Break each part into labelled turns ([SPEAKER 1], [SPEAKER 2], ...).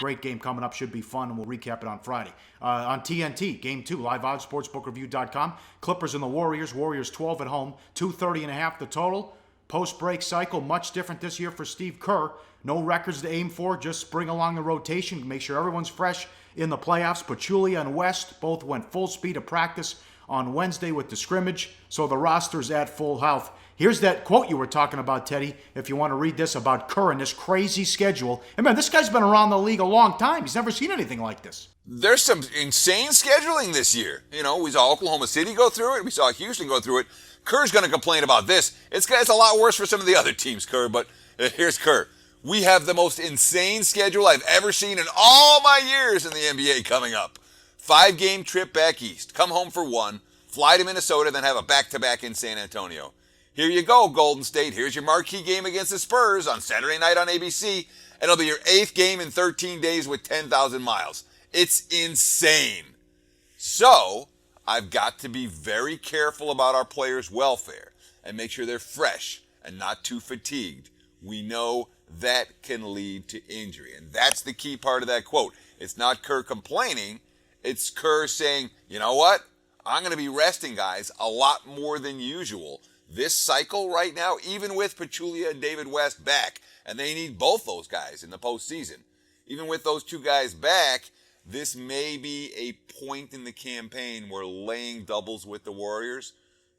[SPEAKER 1] Great game coming up. Should be fun, and we'll recap it on Friday. On TNT, Game 2, live odds, sportsbookreview.com. Clippers and the Warriors. Warriors 12 at home, 230.5 the total. Post-break cycle, much different this year for Steve Kerr. No records to aim for, just bring along the rotation. Make sure everyone's fresh in the playoffs. Pachulia and West both went full speed of practice on Wednesday with the scrimmage, so the roster's at full health. Here's that quote you were talking about, Teddy, if you want to read this about Kerr and this crazy schedule. And man, this guy's been around the league a long time. He's never seen anything like this.
[SPEAKER 2] There's some insane scheduling this year. You know, we saw Oklahoma City go through it. We saw Houston go through it. Kerr's going to complain about this. It's a lot worse for some of the other teams, Kerr, but here's Kerr. We have the most insane schedule I've ever seen in all my years in the NBA coming up. 5-game trip back east. Come home for one. Fly to Minnesota, then have a back-to-back in San Antonio. Here you go, Golden State. Here's your marquee game against the Spurs on Saturday night on ABC. And it'll be your 8th game in 13 days with 10,000 miles. It's insane. So, I've got to be very careful about our players' welfare and make sure they're fresh and not too fatigued. We know that can lead to injury. And that's the key part of that quote. It's not Kerr complaining. It's Kerr saying, you know what? I'm going to be resting guys a lot more than usual. This cycle right now, even with Pachulia and David West back, and they need both those guys in the postseason. Even with those two guys back, this may be a point in the campaign where laying doubles with the Warriors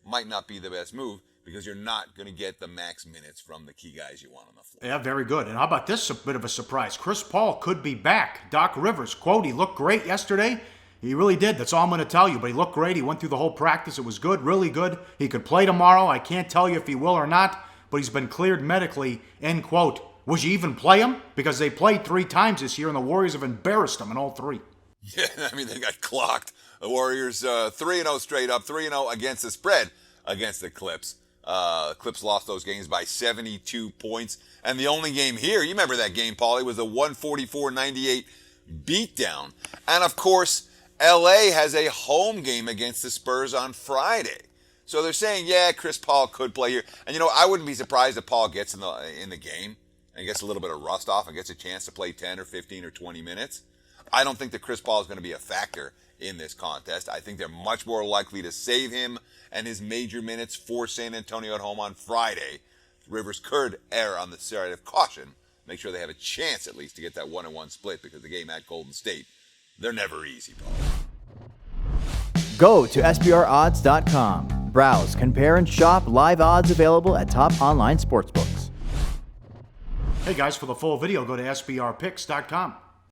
[SPEAKER 2] might not be the best move because you're not going to get the max minutes from the key guys you want on the floor.
[SPEAKER 1] Yeah, very good. And how about this? A bit of a surprise. Chris Paul could be back. Doc Rivers, quote, he looked great yesterday. He really did. That's all I'm going to tell you. But he looked great. He went through the whole practice. It was good, really good. He could play tomorrow. I can't tell you if he will or not, but he's been cleared medically, end quote. Would you even play him? Because they played 3 times this year, and the Warriors have embarrassed them in all 3.
[SPEAKER 2] Yeah, I mean, they got clocked. The Warriors 3-0 straight up, 3-0 against the spread against the Clips. Clips lost those games by 72 points. And the only game here, you remember that game, Paulie, was a 144-98 beatdown. And, of course, LA has a home game against the Spurs on Friday. So they're saying, yeah, Chris Paul could play here. And, you know, I wouldn't be surprised if Paul gets in the game and gets a little bit of rust off and gets a chance to play 10 or 15 or 20 minutes. I don't think that Chris Paul is going to be a factor in this contest. I think they're much more likely to save him and his major minutes for San Antonio at home on Friday. Rivers could err on the side of caution, make sure they have a chance at least to get that 1-1 split because the game at Golden State, they're never easy, Paul.
[SPEAKER 3] Go to SBRodds.com. Browse, compare, and shop live odds available at top online sportsbooks.
[SPEAKER 1] Hey guys, for the full video, go to SBRpicks.com.